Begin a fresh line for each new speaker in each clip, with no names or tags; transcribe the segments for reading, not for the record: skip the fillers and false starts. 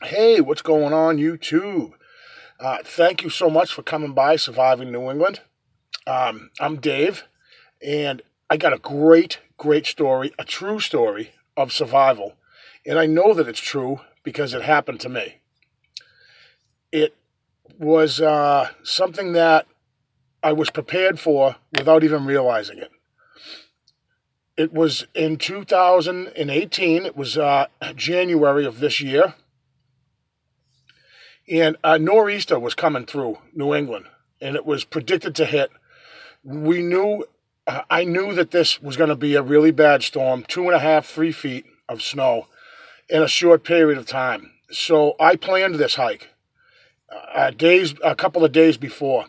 Hey, what's going on, YouTube? Thank you so much for coming by Surviving New England. I'm Dave, and I got a great story, a true story of survival. And I know that it's true because it happened to me. It was something that I was prepared for without even realizing it. It was in 2018, it was January of this year, and a nor'easter was coming through New England, and it was predicted to hit. We knew, I knew that this was going to be a really bad storm, 2.5, 3 feet of snow in a short period of time. So I planned this hike a couple of days before.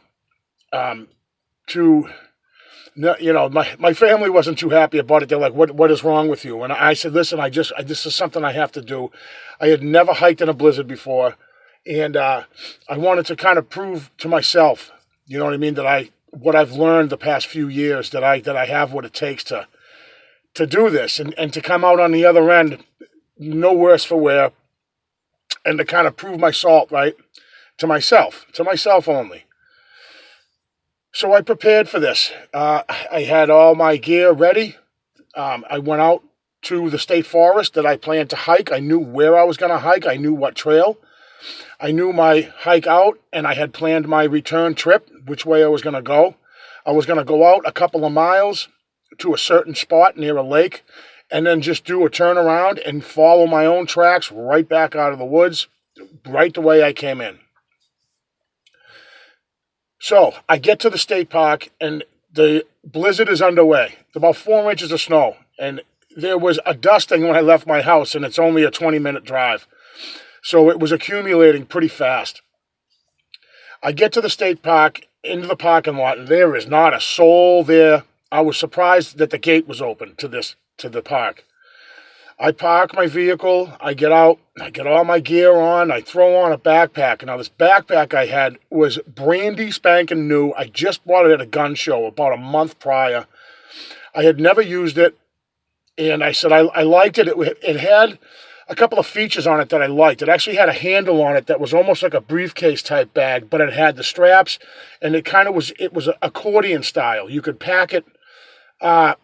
To my family wasn't too happy about it. They're like, "What is wrong with you?" And I said, "Listen, this is something I have to do. I had never hiked in a blizzard before, and I wanted to kind of prove to myself, you know what I mean, that what I've learned the past few years, that I have what it takes to do this and to come out on the other end no worse for wear, and to kind of prove my salt, right, to myself only." So I prepared for this. I had all my gear ready. I went out to the state forest that I planned to hike. I knew where I was going to hike. I knew what trail. I knew my hike out, and I had planned my return trip, which way I was going to go. I was going to go out a couple of miles to a certain spot near a lake, and then just do a turnaround and follow my own tracks right back out of the woods, right the way I came in. So I get to the state park, and the blizzard is underway. It's about 4 inches of snow, and there was a dusting when I left my house, and it's only a 20-minute drive. So it was accumulating pretty fast. I get to the state park, into the parking lot, and there is not a soul there. I was surprised that the gate was open to the park. I park my vehicle, I get out, I get all my gear on, I throw on a backpack. Now, this backpack I had was brandy spanking new. I just bought it at a gun show about a month prior. I had never used it, and I said I liked it. It had a couple of features on it that I liked. It actually had a handle on it that was almost like a briefcase type bag, but it had the straps, and it was accordion style. You could pack it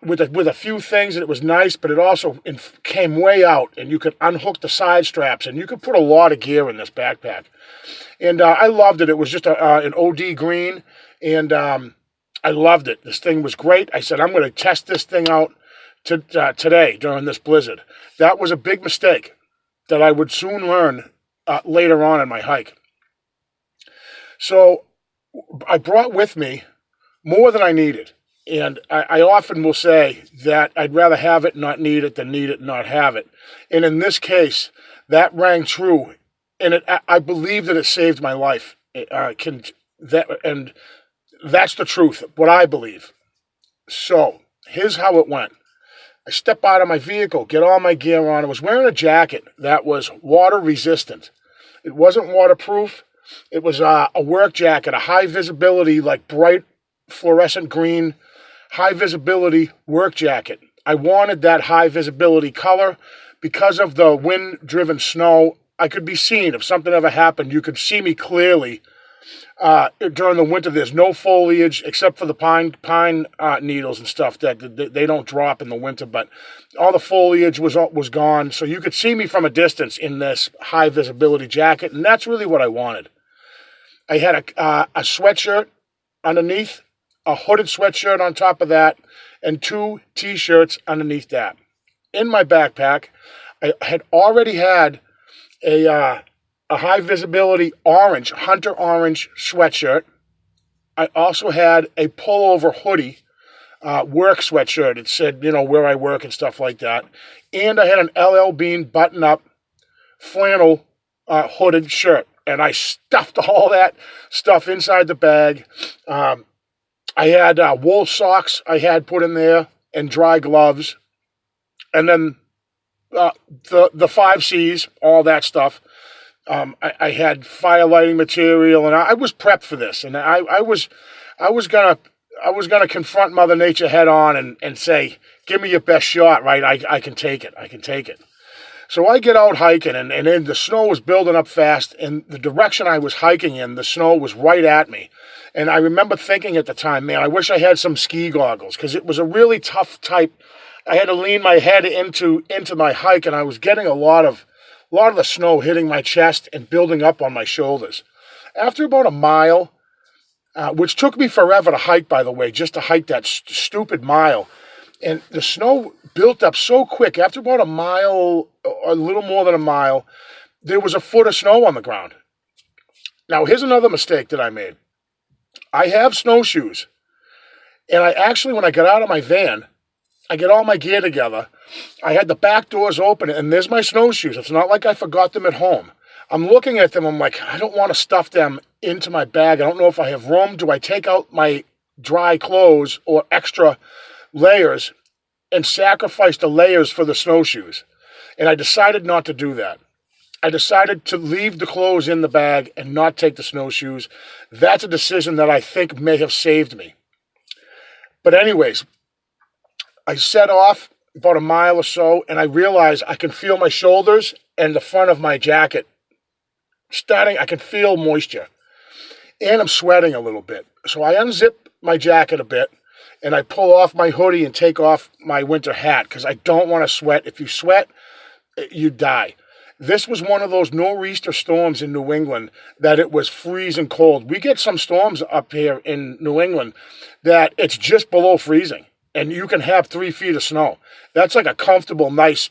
with a few things, and it was nice, but it also came way out, and you could unhook the side straps, and you could put a lot of gear in this backpack. And I loved it. It was just an OD green, and I loved it. This thing was great. I said, I'm going to test this thing out today during this blizzard. That was a big mistake that I would soon learn later on in my hike. So I brought with me more than I needed. And I often will say that I'd rather have it and not need it than need it and not have it. And in this case, that rang true. And I believe that it saved my life. And that's the truth, what I believe. So here's how it went. I step out of my vehicle, get all my gear on. I was wearing a jacket that was water resistant. It wasn't waterproof. It was a work jacket, a high visibility, like bright fluorescent green, high visibility work jacket. I wanted that high visibility color because of the wind driven snow. I could be seen. If something ever happened, you could see me clearly. During the winter, there's no foliage except for the pine needles and stuff that they don't drop in the winter, but all the foliage was gone, so you could see me from a distance in this high visibility jacket, and that's really what I wanted. I had a sweatshirt underneath, a hooded sweatshirt on top of that, and 2 t-shirts underneath that. In my backpack, I had already had a high visibility orange, hunter orange sweatshirt. I also had a pullover hoodie, work sweatshirt. It said, where I work and stuff like that. And I had an LL Bean button up flannel hooded shirt. And I stuffed all that stuff inside the bag. I had wool socks I had put in there and dry gloves. And then the 5Cs, all that stuff. I had fire lighting material, and I was prepped for this. And I was gonna confront Mother Nature head on and say, give me your best shot, right? I can take it. I can take it. So I get out hiking, and then the snow was building up fast, and the direction I was hiking in, the snow was right at me. And I remember thinking at the time, man, I wish I had some ski goggles, because it was a really tough type. I had to lean my head into my hike, and I was getting a lot of the snow hitting my chest and building up on my shoulders. After about a mile, which took me forever to hike, by the way, just to hike that stupid mile, and the snow built up so quick. After about a mile, a little more than a mile, there was a foot of snow on the ground. Now, here's another mistake that I made. I have snowshoes, and I actually, when I got out of my van, I get all my gear together. I had the back doors open, and there's my snowshoes. It's not like I forgot them at home. I'm looking at them. I'm like, I don't want to stuff them into my bag. I don't know if I have room. Do I take out my dry clothes or extra layers and sacrifice the layers for the snowshoes? And I decided not to do that. I decided to leave the clothes in the bag and not take the snowshoes. That's a decision that I think may have saved me. But anyways, I set off about a mile or so, and I realized I can feel my shoulders and the front of my jacket I can feel moisture. And I'm sweating a little bit. So I unzip my jacket a bit, and I pull off my hoodie and take off my winter hat, because I don't want to sweat. If you sweat, you die. This was one of those nor'easter storms in New England that it was freezing cold. We get some storms up here in New England that it's just below freezing, and you can have 3 feet of snow. That's like a comfortable, nice,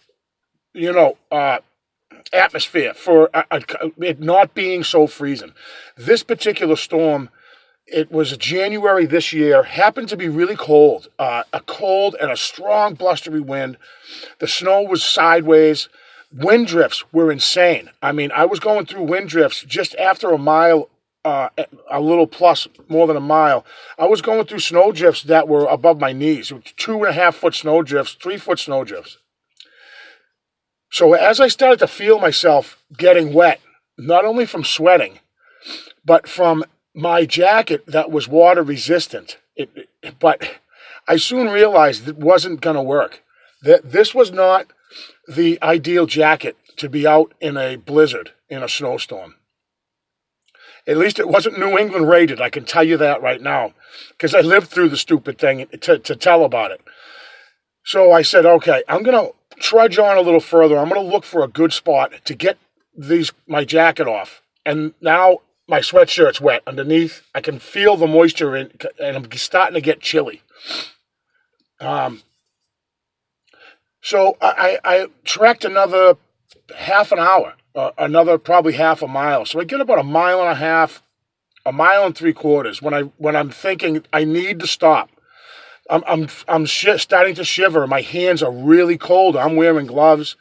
atmosphere for it not being so freezing. This particular storm, it was January this year, happened to be really cold, a cold and a strong blustery wind. The snow was sideways. Wind drifts were insane. I mean, I was going through wind drifts just after a mile, a little plus more than a mile. I was going through snow drifts that were above my knees. 2.5 foot snow drifts, 3 foot snow drifts. So as I started to feel myself getting wet, not only from sweating, but from my jacket that was water resistant, but I soon realized it wasn't going to work. That this was not the ideal jacket to be out in a blizzard, in a snowstorm. At least it wasn't New England rated, I can tell you that right now, because I lived through the stupid thing to tell about it. So I said, okay, I'm going to trudge on a little further. I'm going to look for a good spot to get my jacket off. And now my sweatshirt's wet underneath. I can feel the moisture and I'm starting to get chilly. So I trekked another half an hour, another probably half a mile. So I get about 1.5 miles, 1.75 miles when I'm thinking I need to stop. I'm starting to shiver. My hands are really cold. I'm wearing gloves,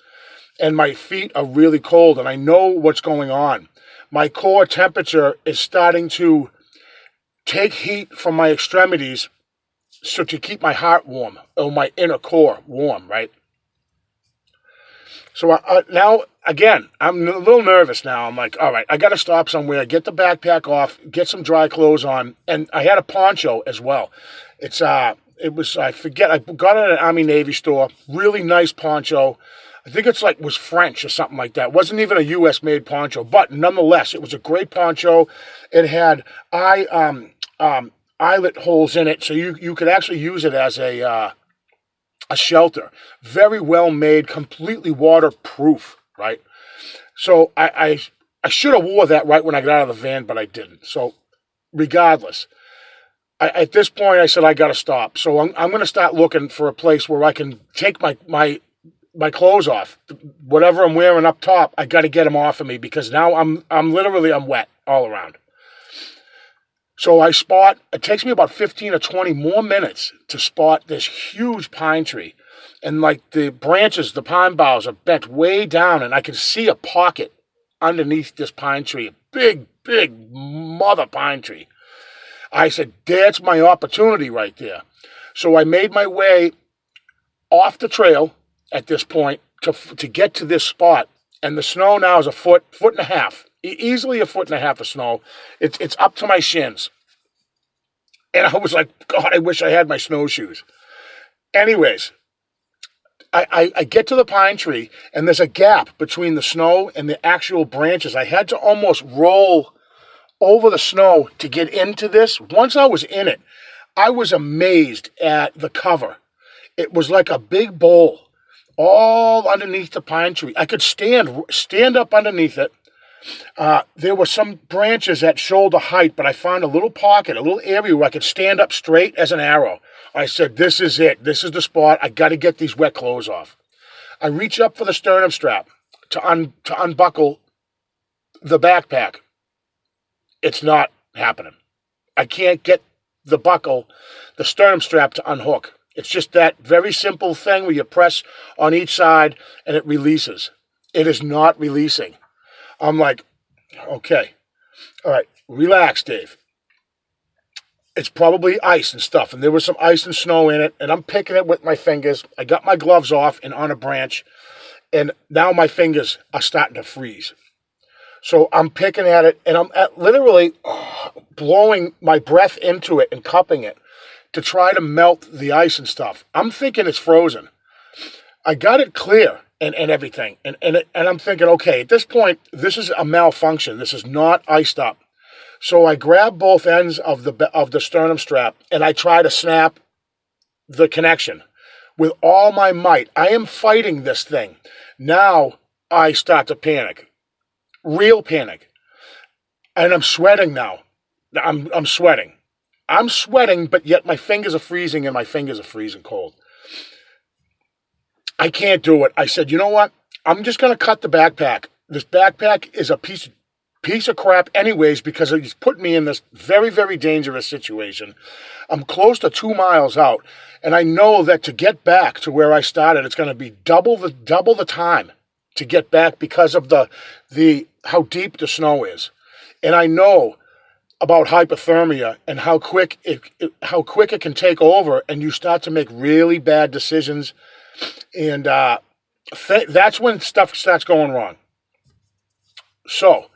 and my feet are really cold, and I know what's going on. My core temperature is starting to take heat from my extremities so to keep my heart warm, or my inner core warm, right? So now, again, I'm a little nervous now. I'm like, all right, I got to stop somewhere, get the backpack off, get some dry clothes on, and I had a poncho as well. I forget, I got it at an Army Navy store, really nice poncho. I think was French or something like that. It wasn't even a U.S. made poncho, but nonetheless, it was a great poncho. It had eyelet holes in it, so you could actually use it as a shelter. Very well made, completely waterproof, right? So I should have wore that right when I got out of the van, but I didn't. So regardless, at this point, I said, I got to stop. So I'm going to start looking for a place where I can take my clothes off. Whatever I'm wearing up top, I got to get them off of me, because now I'm wet all around. So it takes me about 15 or 20 more minutes to spot this huge pine tree. And like the branches, the pine boughs are bent way down, and I can see a pocket underneath this pine tree, a big, big mother pine tree. I said, that's my opportunity right there. So I made my way off the trail at this point to get to this spot. And the snow now is a foot and a half, easily a foot and a half of snow. It's up to my shins. And I was like, God, I wish I had my snowshoes. Anyways, I get to the pine tree, and there's a gap between the snow and the actual branches. I had to almost roll over the snow to get into this. Once I was in it, I was amazed at the cover. It was like a big bowl all underneath the pine tree. I could stand up underneath it. There were some branches at shoulder height, but I found a little pocket, a little area where I could stand up straight as an arrow. I said, this is it. This is the spot. I got to get these wet clothes off. I reach up for the sternum strap to unbuckle the backpack. It's not happening. I can't get the sternum strap to unhook. It's just that very simple thing where you press on each side and it releases. It is not releasing. I'm like, okay, all right, relax, Dave. It's probably ice and stuff, and there was some ice and snow in it, and I'm picking it with my fingers. I got my gloves off and on a branch, and now my fingers are starting to freeze. So I'm picking at it, and I'm literally blowing my breath into it and cupping it to try to melt the ice and stuff. I'm thinking it's frozen. I got it clear and everything, and I'm thinking, okay, at this point, this is a malfunction. This is not iced up. So I grab both ends of the sternum strap, and I try to snap the connection with all my might. I am fighting this thing. Now I start to panic. Real panic. And I'm sweating now. I'm sweating. I'm sweating, but yet my fingers are freezing and my fingers are freezing cold. I can't do it. I said, you know what? I'm just going to cut the backpack. This backpack is a piece of crap anyways because it's put me in this very, very dangerous situation. I'm close to 2 miles out, and I know that to get back to where I started, it's going to be double the time to get back because of the how deep the snow is. And I know about hypothermia and how quick it can take over, and you start to make really bad decisions, and that's when stuff starts going wrong. So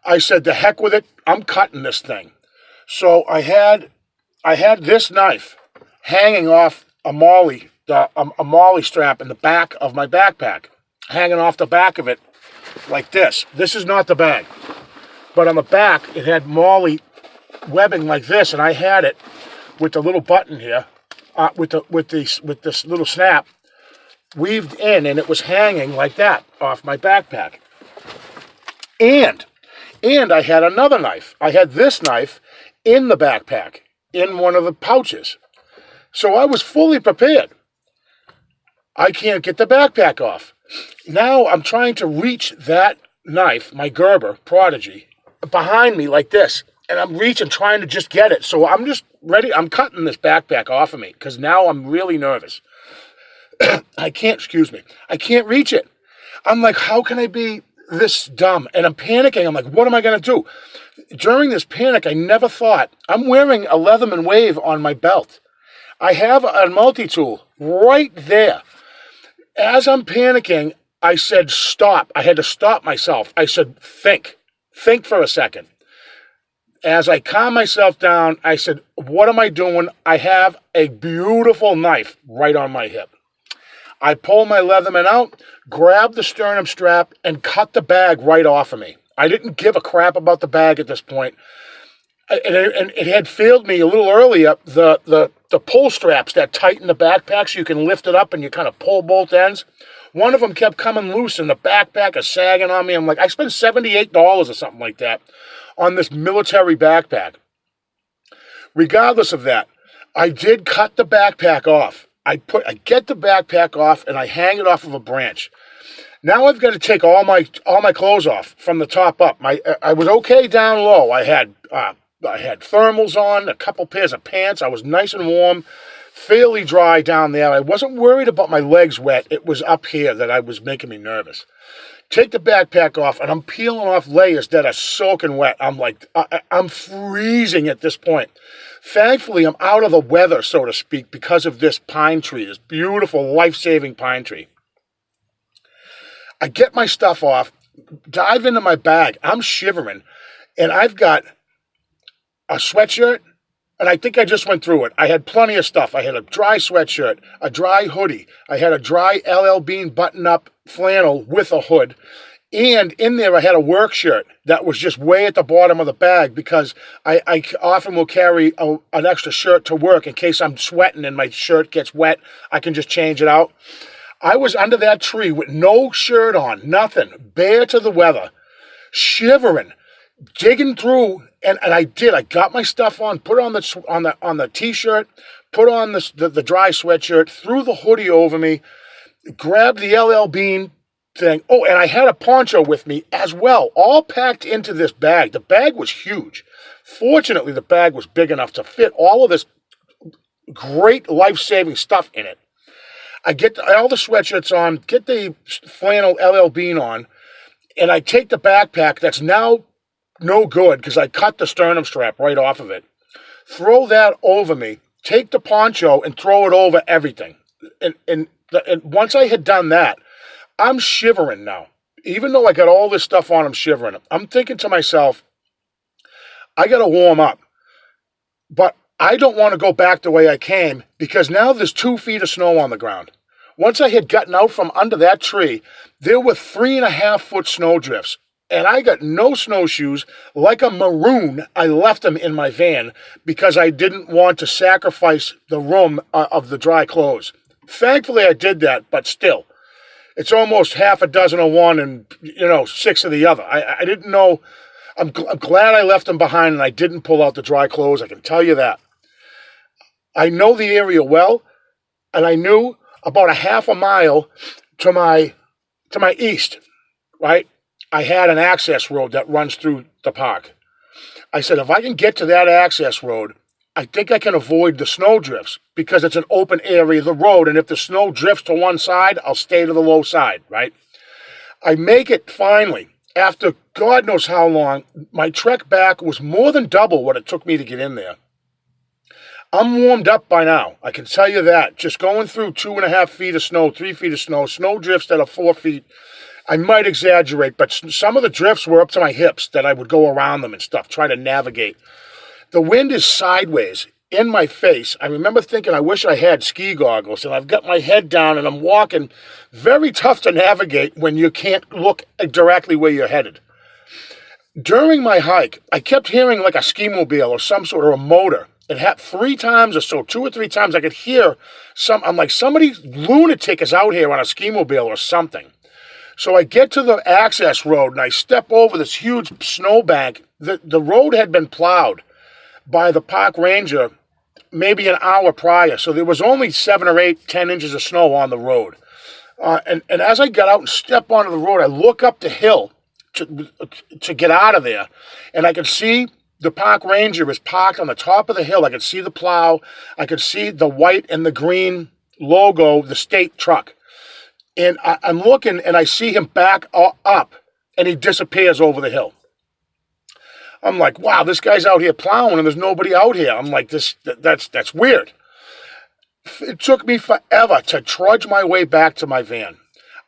I said, the heck with it, I'm cutting this thing. So I had this knife hanging off a molly strap in the back of my backpack, hanging off the back of it like this. This is not the bag, but on the back it had molly webbing like this, and I had it with the little button here, with this little snap weaved in, and it was hanging like that off my backpack. And I had another knife. I had this knife in the backpack, in one of the pouches. So I was fully prepared. I can't get the backpack off. Now I'm trying to reach that knife, my Gerber Prodigy, behind me like this. And I'm reaching, trying to just get it. So I'm just ready. I'm cutting this backpack off of me because now I'm really nervous. I can't reach it. I'm like, how can I be this dumb? And I'm panicking. I'm like, what am I going to do? During this panic, I never thought, I'm wearing a Leatherman Wave on my belt. I have a multi-tool right there. As I'm panicking, I said, stop. I had to stop myself. I said, think for a second. As I calm myself down, I said, what am I doing? I have a beautiful knife right on my hip. I pull my Leatherman out, grab the sternum strap, and cut the bag right off of me. I didn't give a crap about the bag at this point. And it had failed me a little earlier, the pull straps that tighten the backpack so you can lift it up and you kind of pull both ends. One of them kept coming loose and the backpack is sagging on me. I'm like, I spent $78 or something like that on this military backpack. Regardless of that, I did cut the backpack off. I get the backpack off and I hang it off of a branch. Now I've got to take all my clothes off from the top up. I was okay down low. I had thermals on, a couple pairs of pants. I was nice and warm, fairly dry down there. I wasn't worried about my legs wet. It was up here that was making me nervous. Take the backpack off, and I'm peeling off layers that are soaking wet. I'm like, I'm freezing at this point. Thankfully, I'm out of the weather, so to speak, because of this pine tree, this beautiful, life-saving pine tree. I get my stuff off, dive into my bag. I'm shivering, and I've got a sweatshirt, and I think I just went through it. I had plenty of stuff. I had a dry sweatshirt, a dry hoodie. I had a dry LL Bean button-up flannel with a hood. And in there, I had a work shirt that was just way at the bottom of the bag because I often will carry an extra shirt to work in case I'm sweating and my shirt gets wet. I can just change it out. I was under that tree with no shirt on, nothing, bare to the weather, shivering, digging through, and I did. I got my stuff on, put on the t-shirt, put on the dry sweatshirt, threw the hoodie over me, grabbed the LL Bean thing. Oh, and I had a poncho with me as well, all packed into this bag. The bag was huge. Fortunately, the bag was big enough to fit all of this great life-saving stuff in it. I get all the sweatshirts on, get the flannel LL Bean on, and I take the backpack that's now no good because I cut the sternum strap right off of it, throw that over me, take the poncho and throw it over everything. And once I had done that, I'm shivering now. Even though I got all this stuff on, I'm shivering. I'm thinking to myself, I got to warm up. But I don't want to go back the way I came because now there's 2 feet of snow on the ground. Once I had gotten out from under that tree, there were 3.5-foot snow drifts. And I got no snowshoes. Like a maroon, I left them in my van because I didn't want to sacrifice the room of the dry clothes. Thankfully, I did that, but still. It's almost half a dozen of one and, 6 of the other. I didn't know. I'm glad I left them behind and I didn't pull out the dry clothes. I can tell you that. I know the area well, and I knew about a half a mile to my east, right? I had an access road that runs through the park. I said, if I can get to that access road, I think I can avoid the snow drifts because it's an open area of the road, and if the snow drifts to one side, I'll stay to the low side, right? I make it finally. After God knows how long, my trek back was more than double what it took me to get in there. I'm warmed up by now. I can tell you that. Just going through 2.5 feet of snow, 3 feet of snow drifts that are 4 feet. I might exaggerate, but some of the drifts were up to my hips that I would go around them and stuff, try to navigate. The wind is sideways in my face. I remember thinking I wish I had ski goggles, and I've got my head down and I'm walking. Very tough to navigate when you can't look directly where you're headed. During my hike, I kept hearing like a ski-mobile or some sort of a motor. It had 3 times or so, 2 or 3 times I could hear I'm like, somebody lunatic is out here on a ski-mobile or something. So I get to the access road and I step over this huge snowbank. The road had been plowed by the park ranger maybe an hour prior. So there was only 7 or 8, 10 inches of snow on the road. And as I got out and step onto the road, I look up the hill to get out of there. And I could see the park ranger is parked on the top of the hill. I could see the plow. I could see the white and the green logo, the state truck. And I'm looking and I see him back up and he disappears over the hill. I'm like, wow, this guy's out here plowing and there's nobody out here. I'm like, that's weird. It took me forever to trudge my way back to my van.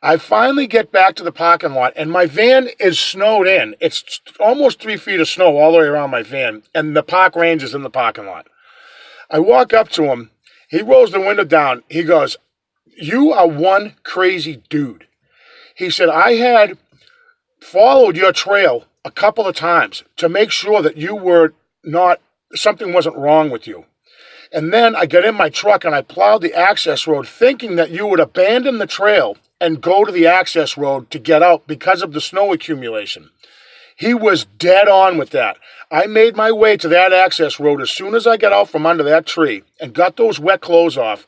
I finally get back to the parking lot and my van is snowed in. It's almost 3 feet of snow all the way around my van and the park ranger's in the parking lot. I walk up to him. He rolls the window down. He goes, "You are one crazy dude." He said, "I had followed your trail a couple of times to make sure that you were not, something wasn't wrong with you. And then I got in my truck and I plowed the access road thinking that you would abandon the trail and go to the access road to get out because of the snow accumulation." He was dead on with that. I made my way to that access road as soon as I got out from under that tree and got those wet clothes off.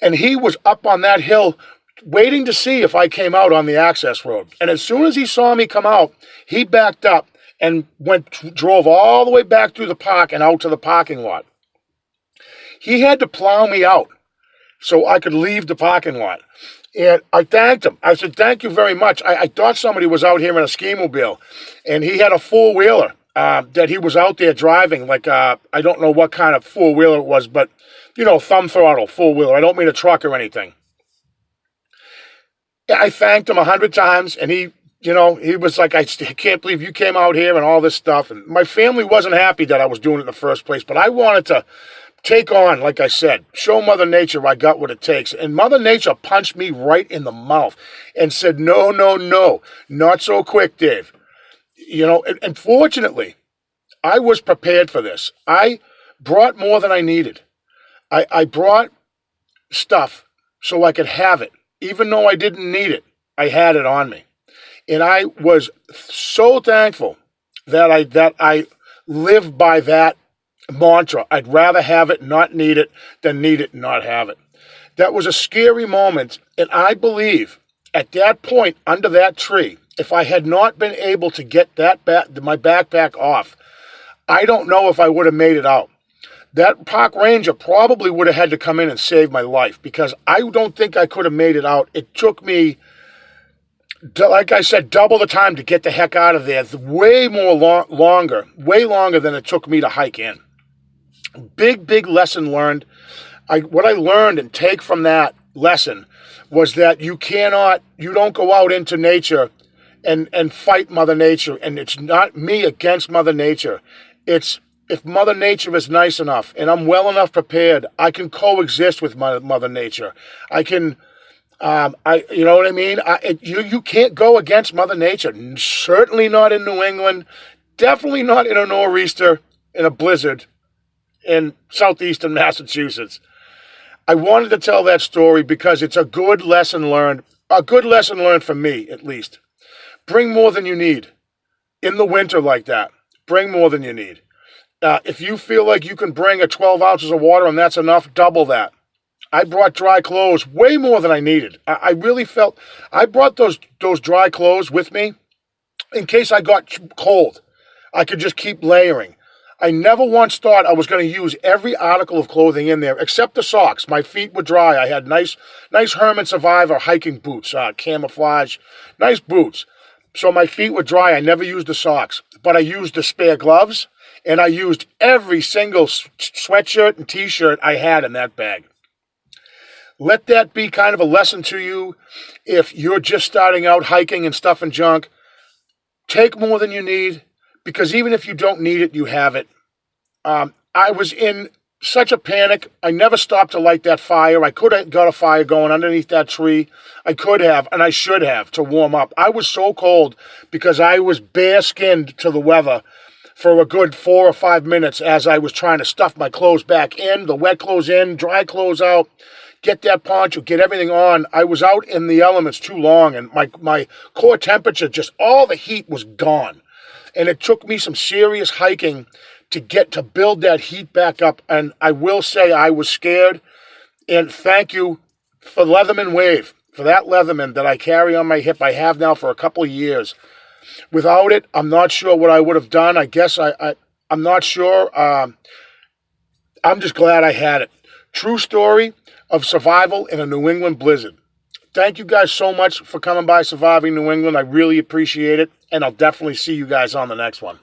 And he was up on that hill waiting to see if I came out on the access road. And as soon as he saw me come out, he backed up and drove all the way back through the park and out to the parking lot. He had to plow me out so I could leave the parking lot. And I thanked him. I said, "Thank you very much. I thought somebody was out here in a ski-mobile." And he had a four-wheeler that he was out there driving. Like, I don't know what kind of four-wheeler it was, but, thumb throttle, four-wheeler. I don't mean a truck or anything. I thanked him 100 times, and he he was like, I can't believe you came out here and all this stuff. And my family wasn't happy that I was doing it in the first place, but I wanted to take on, like I said, show Mother Nature I got what it takes. And Mother Nature punched me right in the mouth and said, no, no, no, not so quick, Dave. And fortunately, I was prepared for this. I brought more than I needed. I brought stuff so I could have it. Even though I didn't need it, I had it on me. And I was so thankful that I lived by that mantra. I'd rather have it, not need it, than need it, not have it. That was a scary moment. And I believe at that point under that tree, if I had not been able to get my backpack off, I don't know if I would have made it out. That park ranger probably would have had to come in and save my life, because I don't think I could have made it out. It took me, like I said, double the time to get the heck out of there. Way longer than it took me to hike in. Big lesson learned. What I learned and take from that lesson was that you don't go out into nature and fight Mother Nature. And it's not me against Mother Nature. It's, if Mother Nature is nice enough and I'm well enough prepared, I can coexist with Mother Nature. I can, you know what I mean? You can't go against Mother Nature. Certainly not in New England. Definitely not in a nor'easter, in a blizzard in southeastern Massachusetts. I wanted to tell that story because it's a good lesson learned. A good lesson learned for me, at least. Bring more than you need. In the winter like that, bring more than you need. If you feel like you can bring 12 ounces of water and that's enough, double that. I brought dry clothes, way more than I needed. I really felt, I brought those dry clothes with me in case I got cold. I could just keep layering. I never once thought I was going to use every article of clothing in there, except the socks. My feet were dry. I had nice Herman Survivor hiking boots, camouflage, nice boots. So my feet were dry. I never used the socks, but I used the spare gloves. And I used every single sweatshirt and t-shirt I had in that bag. Let that be kind of a lesson to you if you're just starting out hiking and stuff and junk. Take more than you need, because even if you don't need it, you have it. I was in such a panic. I never stopped to light that fire. I could have got a fire going underneath that tree. I could have, and I should have, to warm up. I was so cold because I was bare-skinned to the weather for a good 4 or 5 minutes as I was trying to stuff my clothes back in, the wet clothes in, dry clothes out, get that poncho, get everything on. I was out in the elements too long, and my core temperature, just all the heat was gone. And it took me some serious hiking to build that heat back up. And I will say I was scared. And thank you for Leatherman Wave, for that Leatherman that I carry on my hip. I have now for a couple of years. Without it, I'm not sure what I would have done. I guess I'm not sure. I'm just glad I had it. True story of survival in a New England blizzard. Thank you guys so much for coming by Surviving New England. I really appreciate it, and I'll definitely see you guys on the next one.